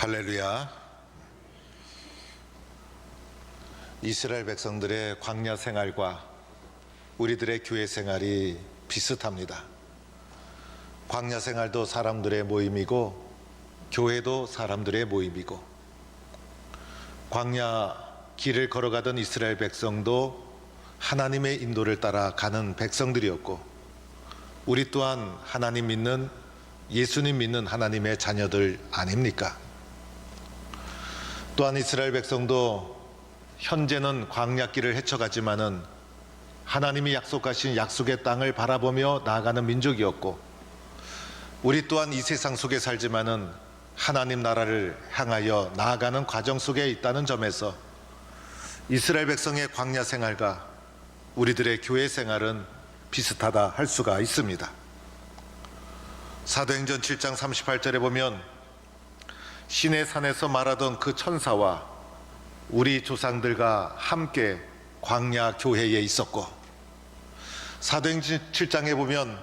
할렐루야. 이스라엘 백성들의 광야 생활과 우리들의 교회 생활이 비슷합니다. 광야 생활도 사람들의 모임이고 교회도 사람들의 모임이고, 광야 길을 걸어가던 이스라엘 백성도 하나님의 인도를 따라 가는 백성들이었고, 우리 또한 하나님 믿는, 예수님 믿는 하나님의 자녀들 아닙니까? 또한 이스라엘 백성도 현재는 광야길을 헤쳐가지만은 하나님이 약속하신 약속의 땅을 바라보며 나아가는 민족이었고, 우리 또한 이 세상 속에 살지만은 하나님 나라를 향하여 나아가는 과정 속에 있다는 점에서 이스라엘 백성의 광야 생활과 우리들의 교회 생활은 비슷하다 할 수가 있습니다. 사도행전 7장 38절에 보면 시내 산에서 말하던 그 천사와 우리 조상들과 함께 광야 교회에 있었고, 사도행전 7장에 보면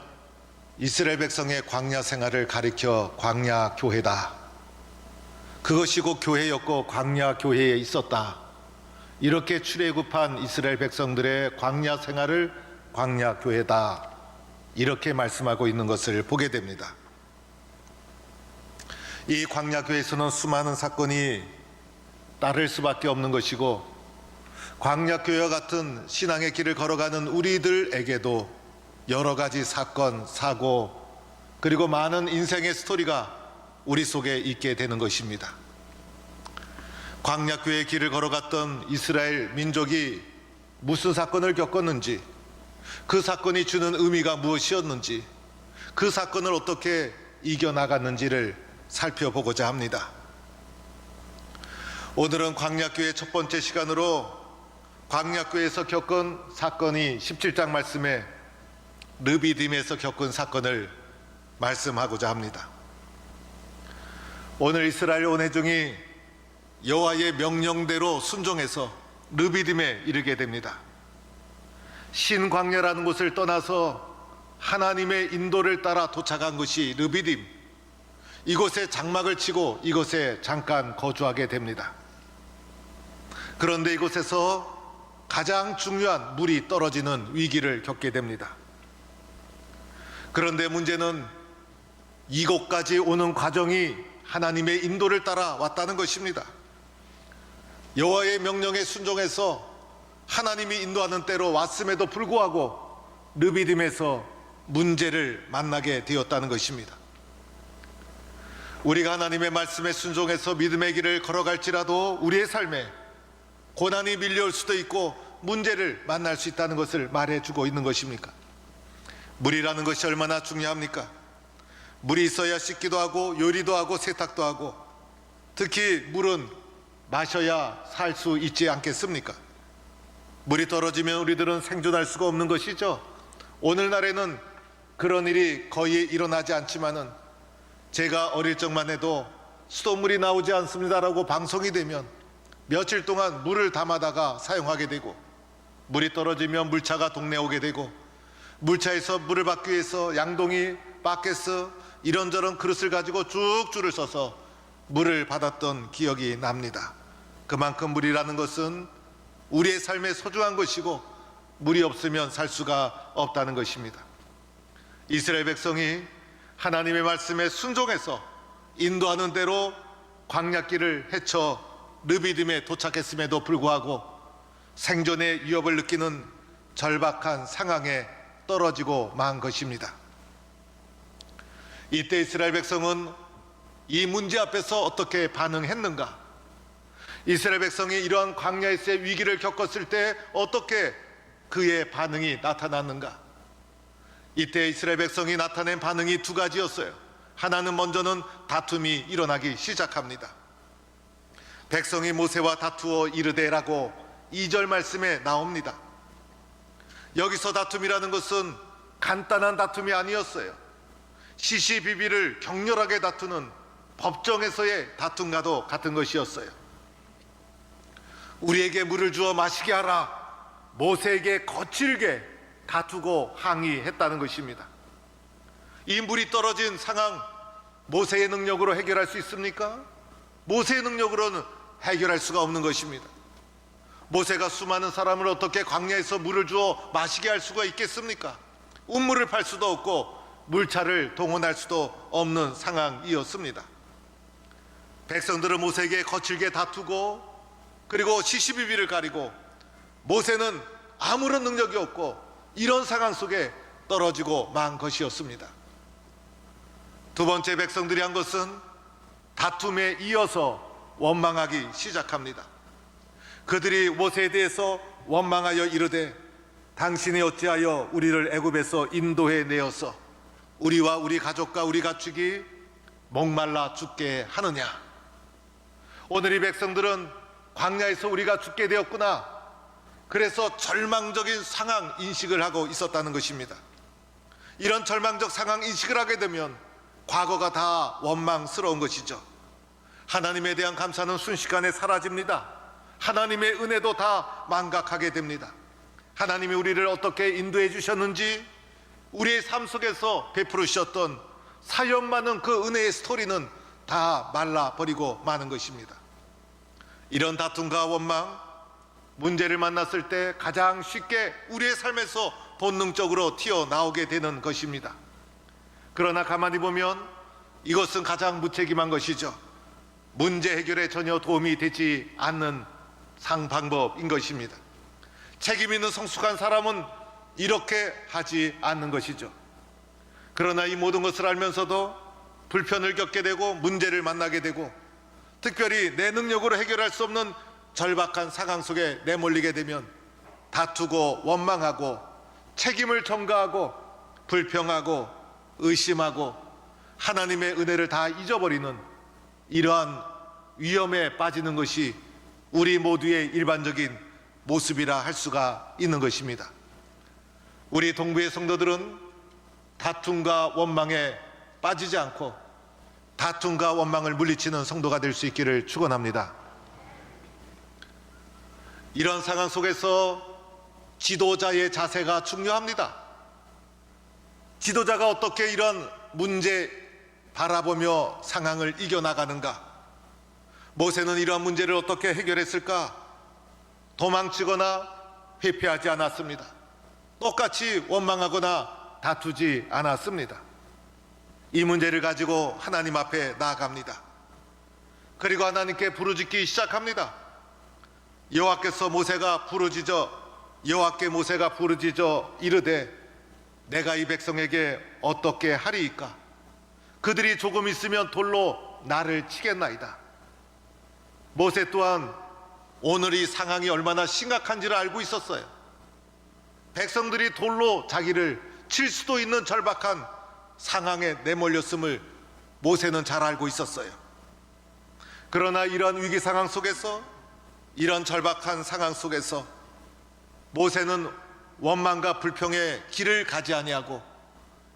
이스라엘 백성의 광야 생활을 가리켜 광야 교회다, 그것이 곧 교회였고 광야 교회에 있었다, 이렇게 출애굽한 이스라엘 백성들의 광야 생활을 광야 교회다, 이렇게 말씀하고 있는 것을 보게 됩니다. 이 광야 교회에서는 수많은 사건이 따를 수밖에 없는 것이고, 광야 교회와 같은 신앙의 길을 걸어가는 우리들에게도 여러 가지 사건, 사고, 그리고 많은 인생의 스토리가 우리 속에 있게 되는 것입니다. 광야 교회의 길을 걸어갔던 이스라엘 민족이 무슨 사건을 겪었는지, 그 사건이 주는 의미가 무엇이었는지, 그 사건을 어떻게 이겨나갔는지를 살펴보고자 합니다. 오늘은 광야교회 첫 번째 시간으로 광야교회에서 겪은 사건이 17장 말씀에 르비딤에서 겪은 사건을 말씀하고자 합니다. 오늘 이스라엘 원회중이 여호와의 명령대로 순종해서 르비딤에 이르게 됩니다. 신광야라는 곳을 떠나서 하나님의 인도를 따라 도착한 것이 르비딤, 이곳에 장막을 치고 이곳에 잠깐 거주하게 됩니다. 그런데 이곳에서 가장 중요한 물이 떨어지는 위기를 겪게 됩니다. 그런데 문제는 이곳까지 오는 과정이 하나님의 인도를 따라 왔다는 것입니다. 여호와의 명령에 순종해서 하나님이 인도하는 때로 왔음에도 불구하고 르비딤에서 문제를 만나게 되었다는 것입니다. 우리가 하나님의 말씀에 순종해서 믿음의 길을 걸어갈지라도 우리의 삶에 고난이 밀려올 수도 있고 문제를 만날 수 있다는 것을 말해주고 있는 것입니까? 물이라는 것이 얼마나 중요합니까? 물이 있어야 씻기도 하고 요리도 하고 세탁도 하고, 특히 물은 마셔야 살 수 있지 않겠습니까? 물이 떨어지면 우리들은 생존할 수가 없는 것이죠. 오늘날에는 그런 일이 거의 일어나지 않지만은, 제가 어릴 적만 해도 수돗물이 나오지 않습니다라고 방송이 되면 며칠 동안 물을 담아다가 사용하게 되고, 물이 떨어지면 물차가 동네에 오게 되고, 물차에서 물을 받기 위해서 양동이, 바켓스, 이런저런 그릇을 가지고 쭉 줄을 서서 물을 받았던 기억이 납니다. 그만큼 물이라는 것은 우리의 삶에 소중한 것이고, 물이 없으면 살 수가 없다는 것입니다. 이스라엘 백성이 하나님의 말씀에 순종해서 인도하는 대로 광야길을 헤쳐 르비딤에 도착했음에도 불구하고 생존의 위협을 느끼는 절박한 상황에 떨어지고 만 것입니다. 이때 이스라엘 백성은 이 문제 앞에서 어떻게 반응했는가? 이스라엘 백성이 이러한 광야에서의 위기를 겪었을 때 어떻게 그의 반응이 나타났는가? 이때 이스라엘 백성이 나타낸 반응이 두 가지였어요. 하나는 먼저는 다툼이 일어나기 시작합니다. 백성이 모세와 다투어 이르되라고 2절 말씀에 나옵니다. 여기서 다툼이라는 것은 간단한 다툼이 아니었어요. 시시비비를 격렬하게 다투는 법정에서의 다툼과도 같은 것이었어요. 우리에게 물을 주어 마시게 하라, 모세에게 거칠게 다투고 항의했다는 것입니다. 이 물이 떨어진 상황, 모세의 능력으로 해결할 수 있습니까? 모세의 능력으로는 해결할 수가 없는 것입니다. 모세가 수많은 사람을 어떻게 광야에서 물을 주어 마시게 할 수가 있겠습니까? 운물을 팔 수도 없고 물차를 동원할 수도 없는 상황이었습니다. 백성들은 모세에게 거칠게 다투고 그리고 시시비비를 가리고 모세는 아무런 능력이 없고 이런 상황 속에 떨어지고 만 것이었습니다. 두 번째 백성들이 한 것은 다툼에 이어서 원망하기 시작합니다. 그들이 모세에 대해서 원망하여 이르되 당신이 어찌하여 우리를 애굽에서 인도해 내어서 우리와 우리 가족과 우리 가축이 목말라 죽게 하느냐. 오늘 이 백성들은 광야에서 우리가 죽게 되었구나, 그래서 절망적인 상황 인식을 하고 있었다는 것입니다. 이런 절망적 상황 인식을 하게 되면 과거가 다 원망스러운 것이죠. 하나님에 대한 감사는 순식간에 사라집니다. 하나님의 은혜도 다 망각하게 됩니다. 하나님이 우리를 어떻게 인도해 주셨는지, 우리의 삶 속에서 베풀어 주셨던 사연 많은 그 은혜의 스토리는 다 말라버리고 마는 것입니다. 이런 다툼과 원망, 문제를 만났을 때 가장 쉽게 우리의 삶에서 본능적으로 튀어나오게 되는 것입니다. 그러나 가만히 보면 이것은 가장 무책임한 것이죠. 문제 해결에 전혀 도움이 되지 않는 상방법인 것입니다. 책임 있는 성숙한 사람은 이렇게 하지 않는 것이죠. 그러나 이 모든 것을 알면서도 불편을 겪게 되고 문제를 만나게 되고 특별히 내 능력으로 해결할 수 없는 절박한 상황 속에 내몰리게 되면 다투고 원망하고 책임을 전가하고 불평하고 의심하고 하나님의 은혜를 다 잊어버리는 이러한 위험에 빠지는 것이 우리 모두의 일반적인 모습이라 할 수가 있는 것입니다. 우리 동부의 성도들은 다툼과 원망에 빠지지 않고 다툼과 원망을 물리치는 성도가 될 수 있기를 축원합니다. 이런 상황 속에서 지도자의 자세가 중요합니다. 지도자가 어떻게 이런 문제 바라보며 상황을 이겨나가는가? 모세는 이러한 문제를 어떻게 해결했을까? 도망치거나 회피하지 않았습니다. 똑같이 원망하거나 다투지 않았습니다. 이 문제를 가지고 하나님 앞에 나아갑니다. 그리고 하나님께 부르짖기 시작합니다. 여호와께 모세가 부르짖어 이르되 내가 이 백성에게 어떻게 하리이까? 그들이 조금 있으면 돌로 나를 치겠나이다. 모세 또한 오늘 이 상황이 얼마나 심각한지를 알고 있었어요. 백성들이 돌로 자기를 칠 수도 있는 절박한 상황에 내몰렸음을 모세는 잘 알고 있었어요. 그러나 이런 위기 상황 속에서, 이런 절박한 상황 속에서 모세는 원망과 불평의 길을 가지 아니하고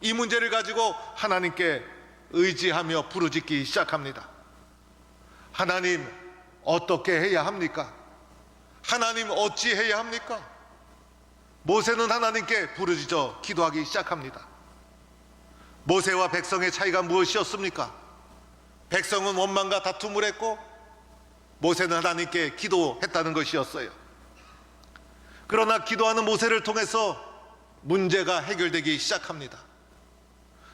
이 문제를 가지고 하나님께 의지하며 부르짖기 시작합니다. 하나님, 어떻게 해야 합니까? 하나님, 어찌 해야 합니까? 모세는 하나님께 부르짖어 기도하기 시작합니다. 모세와 백성의 차이가 무엇이었습니까? 백성은 원망과 다툼을 했고 모세는 하나님께 기도했다는 것이었어요. 그러나 기도하는 모세를 통해서 문제가 해결되기 시작합니다.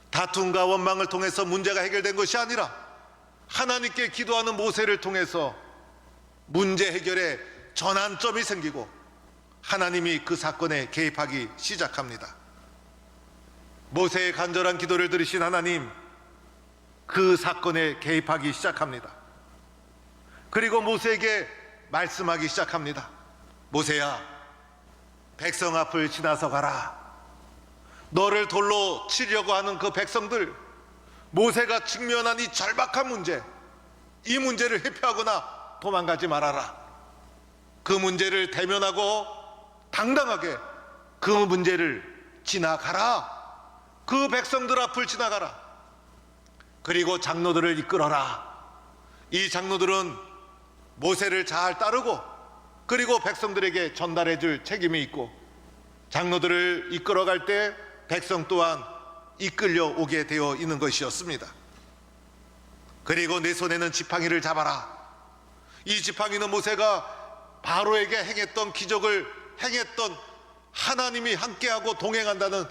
다툼과 원망을 통해서 문제가 해결된 것이 아니라 하나님께 기도하는 모세를 통해서 문제 해결에 전환점이 생기고 하나님이 그 사건에 개입하기 시작합니다. 모세의 간절한 기도를 들으신 하나님, 그 사건에 개입하기 시작합니다. 그리고 모세에게 말씀하기 시작합니다. 모세야, 백성 앞을 지나서 가라. 너를 돌로 치려고 하는 그 백성들, 모세가 직면한 이 절박한 문제, 이 문제를 회피하거나 도망가지 말아라. 그 문제를 대면하고 당당하게 그 문제를 지나가라. 그 백성들 앞을 지나가라. 그리고 장로들을 이끌어라. 이 장로들은 모세를 잘 따르고 그리고 백성들에게 전달해 줄 책임이 있고, 장로들을 이끌어갈 때 백성 또한 이끌려 오게 되어 있는 것이었습니다. 그리고 내 손에는 지팡이를 잡아라. 이 지팡이는 모세가 바로에게 행했던 기적을 행했던 하나님이 함께하고 동행한다는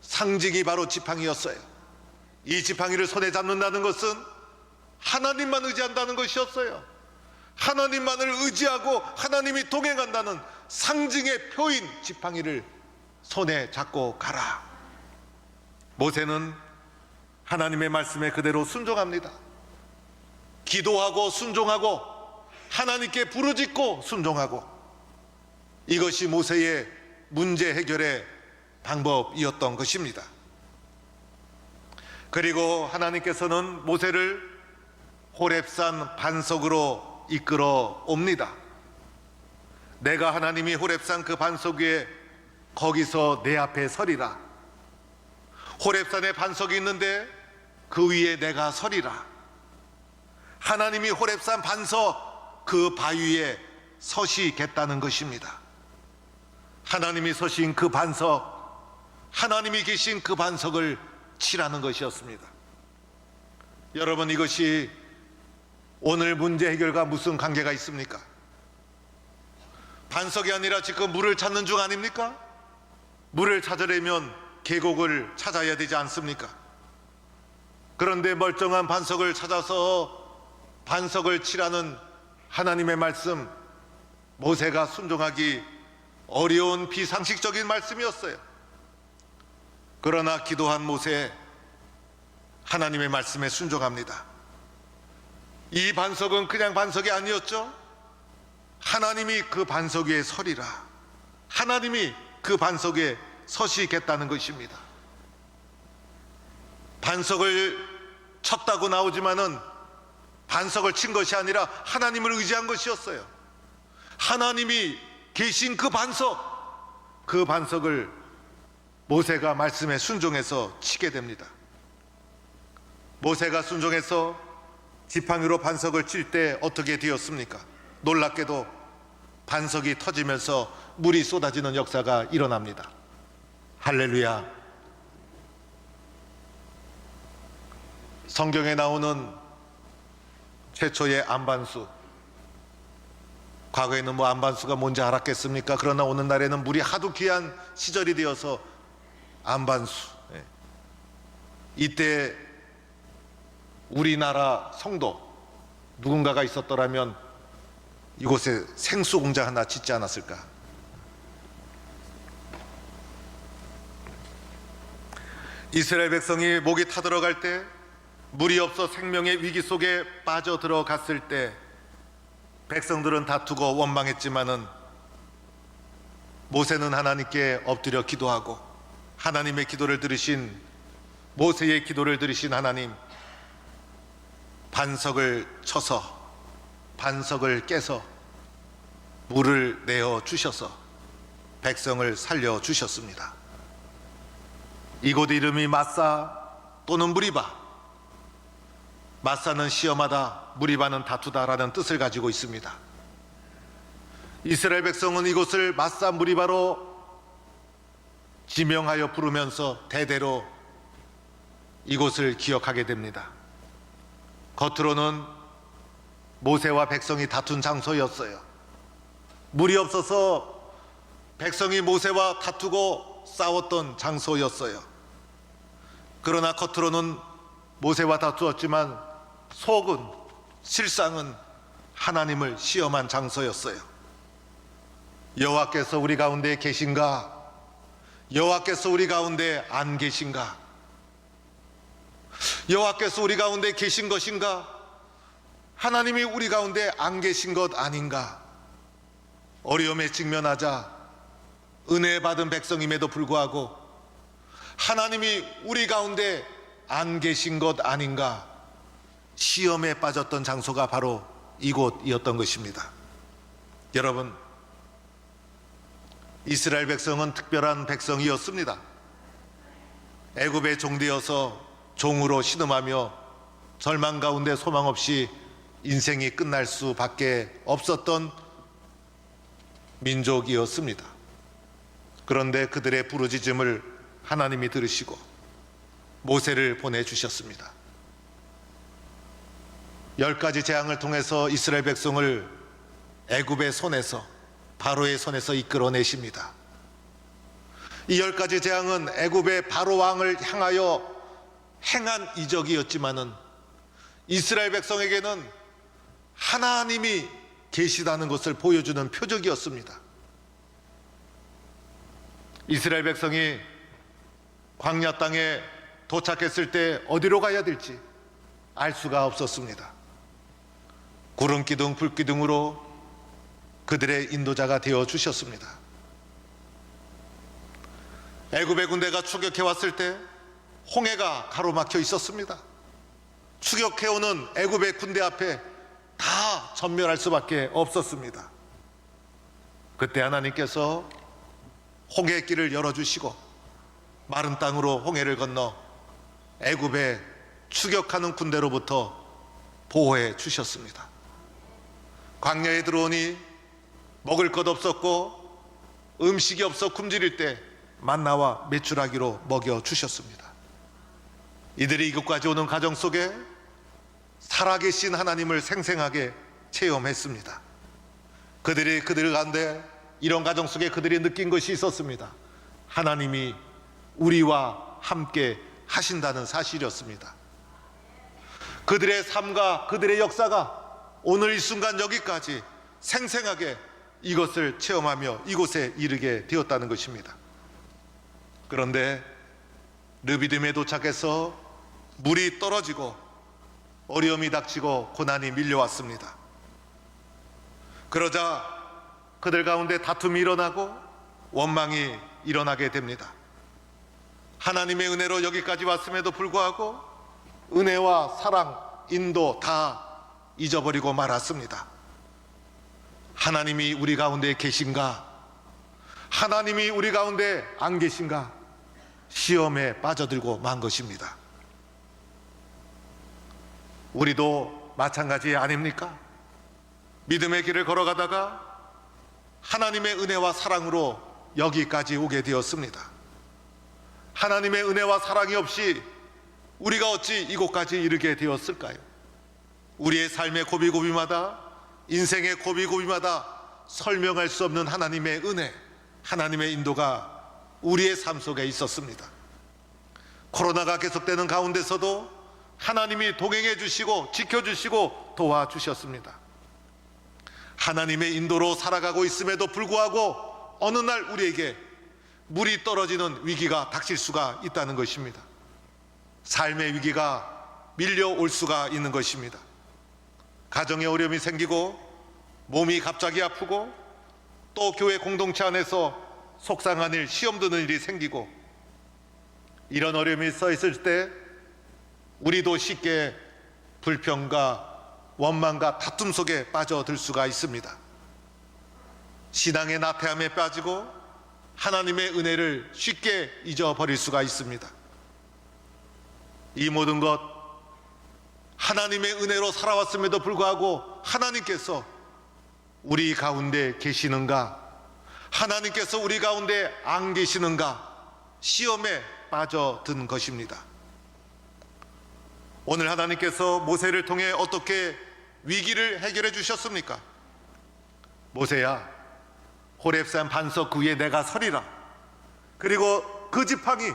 상징이 바로 지팡이였어요. 이 지팡이를 손에 잡는다는 것은 하나님만 의지한다는 것이었어요. 하나님만을 의지하고 하나님이 동행한다는 상징의 표인 지팡이를 손에 잡고 가라. 모세는 하나님의 말씀에 그대로 순종합니다. 기도하고 순종하고 하나님께 부르짖고 순종하고, 이것이 모세의 문제 해결의 방법이었던 것입니다. 그리고 하나님께서는 모세를 호렙산 반석으로 이끌어 옵니다. 내가 하나님이 호렙산 그 반석 위에 거기서 내 앞에 서리라. 호렙산에 반석이 있는데 그 위에 내가 서리라. 하나님이 호렙산 반석 그 바위에 서시겠다는 것입니다. 하나님이 서신 그 반석, 하나님이 계신 그 반석을 치라는 것이었습니다. 여러분, 이것이 오늘 문제 해결과 무슨 관계가 있습니까? 반석이 아니라 지금 물을 찾는 중 아닙니까? 물을 찾으려면 계곡을 찾아야 되지 않습니까? 그런데 멀쩡한 반석을 찾아서 반석을 치라는 하나님의 말씀, 모세가 순종하기 어려운 비상식적인 말씀이었어요. 그러나 기도한 모세, 하나님의 말씀에 순종합니다. 이 반석은 그냥 반석이 아니었죠. 하나님이 그 반석 위에 서리라. 하나님이 그 반석 위에 서시겠다는 것입니다. 반석을 쳤다고 나오지만은 반석을 친 것이 아니라 하나님을 의지한 것이었어요. 하나님이 계신 그 반석, 그 반석을 모세가 말씀에 순종해서 치게 됩니다. 모세가 순종해서 지팡이로 반석을 칠 때 어떻게 되었습니까? 놀랍게도 반석이 터지면서 물이 쏟아지는 역사가 일어납니다. 할렐루야. 성경에 나오는 최초의 안반수, 과거에는 뭐 안반수가 뭔지 알았겠습니까? 그러나 오늘날에는 물이 하도 귀한 시절이 되어서 안반수, 이때 우리나라 성도 누군가가 있었더라면 이곳에 생수 공장 하나 짓지 않았을까? 이스라엘 백성이 목이 타들어갈 때, 물이 없어 생명의 위기 속에 빠져들어갔을 때 백성들은 다투고 원망했지만은 모세는 하나님께 엎드려 기도하고, 하나님의 기도를 들으신, 모세의 기도를 들으신 하나님, 반석을 쳐서 반석을 깨서 물을 내어 주셔서 백성을 살려 주셨습니다. 이곳 이름이 마사 또는 무리바, 마사는 시험하다, 무리바는 다투다라는 뜻을 가지고 있습니다. 이스라엘 백성은 이곳을 마사 무리바로 지명하여 부르면서 대대로 이곳을 기억하게 됩니다. 겉으로는 모세와 백성이 다툰 장소였어요. 물이 없어서 백성이 모세와 다투고 싸웠던 장소였어요. 그러나 겉으로는 모세와 다투었지만 속은, 실상은 하나님을 시험한 장소였어요. 여호와께서 우리 가운데 계신가? 여호와께서 우리 가운데 안 계신가? 여호와께서 우리 가운데 계신 것인가? 하나님이 우리 가운데 안 계신 것 아닌가? 어려움에 직면하자 은혜 받은 백성임에도 불구하고 하나님이 우리 가운데 안 계신 것 아닌가? 시험에 빠졌던 장소가 바로 이곳이었던 것입니다. 여러분, 이스라엘 백성은 특별한 백성이었습니다. 애굽의 종되어서 종으로 신음하며 절망 가운데 소망 없이 인생이 끝날 수밖에 없었던 민족이었습니다. 그런데 그들의 부르짖음을 하나님이 들으시고 모세를 보내주셨습니다. 10가지 재앙을 통해서 이스라엘 백성을 애굽의 손에서, 바로의 손에서 이끌어내십니다. 이 10가지 재앙은 애굽의 바로 왕을 향하여 행한 이적이었지만은 이스라엘 백성에게는 하나님이 계시다는 것을 보여주는 표적이었습니다. 이스라엘 백성이 광야 땅에 도착했을 때 어디로 가야 될지 알 수가 없었습니다. 구름 기둥, 불 기둥으로 그들의 인도자가 되어 주셨습니다. 애굽의 군대가 추격해 왔을 때 홍해가 가로막혀 있었습니다. 추격해오는 애굽의 군대 앞에 다 전멸할 수밖에 없었습니다. 그때 하나님께서 홍해 길을 열어주시고 마른 땅으로 홍해를 건너 애굽의 추격하는 군대로부터 보호해 주셨습니다. 광야에 들어오니 먹을 것 없었고 음식이 없어 굶주릴 때 만나와 메추라기로 먹여 주셨습니다. 이들이 이곳까지 오는 과정 속에 살아계신 하나님을 생생하게 체험했습니다. 그들 가운데 이런 과정 속에 그들이 느낀 것이 있었습니다. 하나님이 우리와 함께 하신다는 사실이었습니다. 그들의 삶과 그들의 역사가 오늘 이 순간 여기까지 생생하게 이것을 체험하며 이곳에 이르게 되었다는 것입니다. 그런데 르비딤에 도착해서 물이 떨어지고 어려움이 닥치고 고난이 밀려왔습니다. 그러자 그들 가운데 다툼이 일어나고 원망이 일어나게 됩니다. 하나님의 은혜로 여기까지 왔음에도 불구하고 은혜와 사랑, 인도 다 잊어버리고 말았습니다. 하나님이 우리 가운데 계신가? 하나님이 우리 가운데 안 계신가? 시험에 빠져들고 만 것입니다. 우리도 마찬가지 아닙니까? 믿음의 길을 걸어가다가 하나님의 은혜와 사랑으로 여기까지 오게 되었습니다. 하나님의 은혜와 사랑이 없이 우리가 어찌 이곳까지 이르게 되었을까요? 우리의 삶의 고비고비마다, 인생의 고비고비마다 설명할 수 없는 하나님의 은혜, 하나님의 인도가 우리의 삶 속에 있었습니다. 코로나가 계속되는 가운데서도 하나님이 동행해 주시고 지켜주시고 도와주셨습니다. 하나님의 인도로 살아가고 있음에도 불구하고 어느 날 우리에게 물이 떨어지는 위기가 닥칠 수가 있다는 것입니다. 삶의 위기가 밀려올 수가 있는 것입니다. 가정에 어려움이 생기고 몸이 갑자기 아프고 또 교회 공동체 안에서 속상한 일, 시험 드는 일이 생기고 이런 어려움이 써 있을 때 우리도 쉽게 불평과 원망과 다툼 속에 빠져들 수가 있습니다. 신앙의 나태함에 빠지고 하나님의 은혜를 쉽게 잊어버릴 수가 있습니다. 이 모든 것 하나님의 은혜로 살아왔음에도 불구하고 하나님께서 우리 가운데 계시는가? 하나님께서 우리 가운데 안 계시는가? 시험에 빠져든 것입니다. 오늘 하나님께서 모세를 통해 어떻게 위기를 해결해 주셨습니까? 모세야, 호렙산 반석 그 위에 내가 서리라. 그리고 그 지팡이,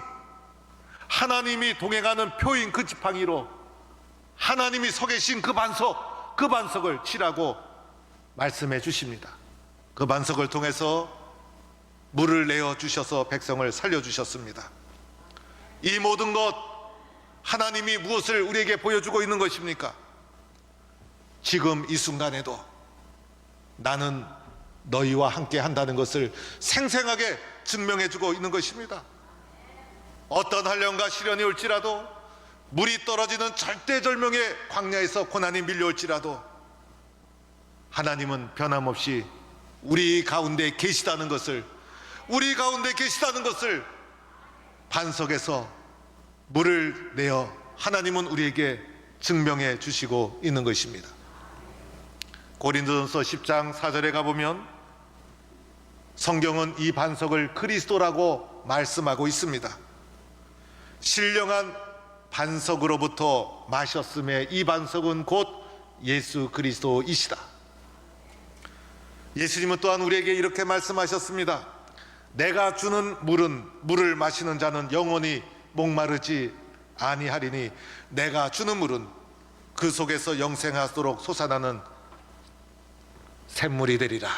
하나님이 동행하는 표인 그 지팡이로 하나님이 서 계신 그 반석을 치라고 말씀해 주십니다. 그 반석을 통해서 물을 내어 주셔서 백성을 살려 주셨습니다. 이 모든 것 하나님이 무엇을 우리에게 보여주고 있는 것입니까? 지금 이 순간에도 나는 너희와 함께 한다는 것을 생생하게 증명해 주고 있는 것입니다. 어떤 한련과 시련이 올지라도, 물이 떨어지는 절대절명의 광야에서 고난이 밀려올지라도 하나님은 변함없이 우리 가운데 계시다는 것을, 우리 가운데 계시다는 것을 반석에서 물을 내어 하나님은 우리에게 증명해 주시고 있는 것입니다. 고린도전서 10장 4절에 가보면 성경은 이 반석을 그리스도라고 말씀하고 있습니다. 신령한 반석으로부터 마셨음에 이 반석은 곧 예수 그리스도이시다. 예수님은 또한 우리에게 이렇게 말씀하셨습니다. 내가 주는 물을 마시는 자는 영원히 목마르지 아니하리니 내가 주는 물은 그 속에서 영생하도록 솟아나는 샘물이 되리라.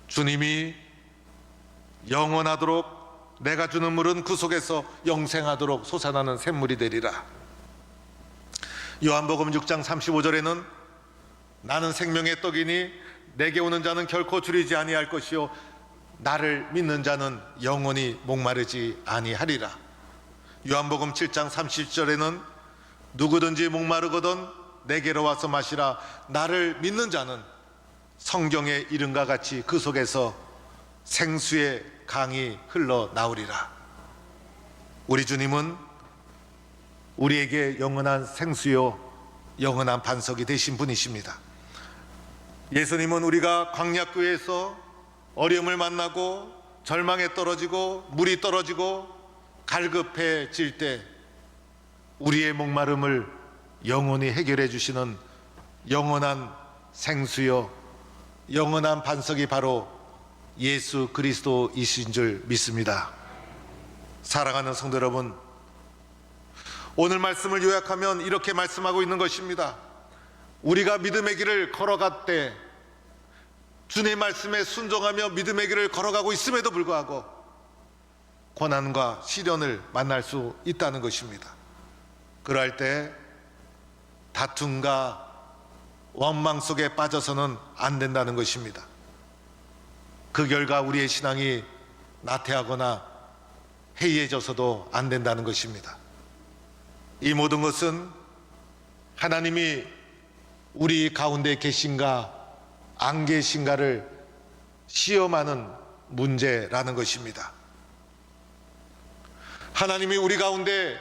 주님이 영원하도록 내가 주는 물은 그 속에서 영생하도록 솟아나는 샘물이 되리라. 요한복음 6장 35절에는 나는 생명의 떡이니 내게 오는 자는 결코 줄이지 아니할 것이요 나를 믿는 자는 영원히 목마르지 아니하리라. 요한복음 7장 30절에는 누구든지 목마르거든 내게로 와서 마시라. 나를 믿는 자는 성경의 이름과 같이 그 속에서 생수의 강이 흘러나오리라. 우리 주님은 우리에게 영원한 생수요 영원한 반석이 되신 분이십니다. 예수님은 우리가 광야교회에서 어려움을 만나고 절망에 떨어지고 물이 떨어지고 갈급해질 때 우리의 목마름을 영원히 해결해 주시는 영원한 생수요 영원한 반석이 바로 예수 그리스도이신 줄 믿습니다. 사랑하는 성도 여러분, 오늘 말씀을 요약하면 이렇게 말씀하고 있는 것입니다. 우리가 믿음의 길을 걸어갈 때 주님의 말씀에 순종하며 믿음의 길을 걸어가고 있음에도 불구하고 고난과 시련을 만날 수 있다는 것입니다. 그럴 때 다툼과 원망 속에 빠져서는 안 된다는 것입니다. 그 결과 우리의 신앙이 나태하거나 해이해져서도 안 된다는 것입니다. 이 모든 것은 하나님이 우리 가운데 계신가 안 계신가를 시험하는 문제라는 것입니다. 하나님이 우리 가운데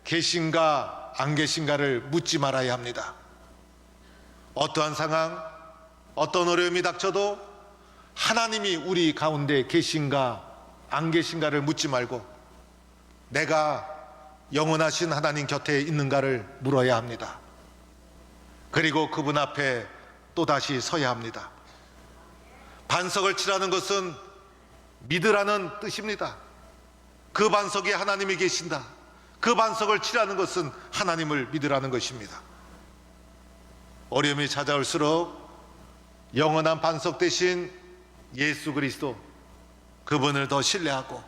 계신가 안 계신가를 묻지 말아야 합니다. 어떠한 상황, 어떤 어려움이 닥쳐도 하나님이 우리 가운데 계신가 안 계신가를 묻지 말고 내가 영원하신 하나님 곁에 있는가를 물어야 합니다. 그리고 그분 앞에 또다시 서야 합니다. 반석을 치라는 것은 믿으라는 뜻입니다. 그 반석에 하나님이 계신다. 그 반석을 치라는 것은 하나님을 믿으라는 것입니다. 어려움이 찾아올수록 영원한 반석 대신 예수 그리스도, 그분을 더 신뢰하고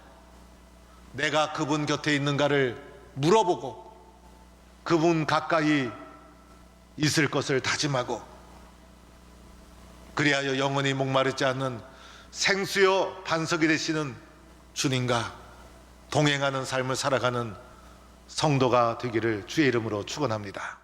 내가 그분 곁에 있는가를 물어보고 그분 가까이 있을 것을 다짐하고 그리하여 영원히 목마르지 않는 생수요 반석이 되시는 주님과 동행하는 삶을 살아가는 성도가 되기를 주의 이름으로 축원합니다.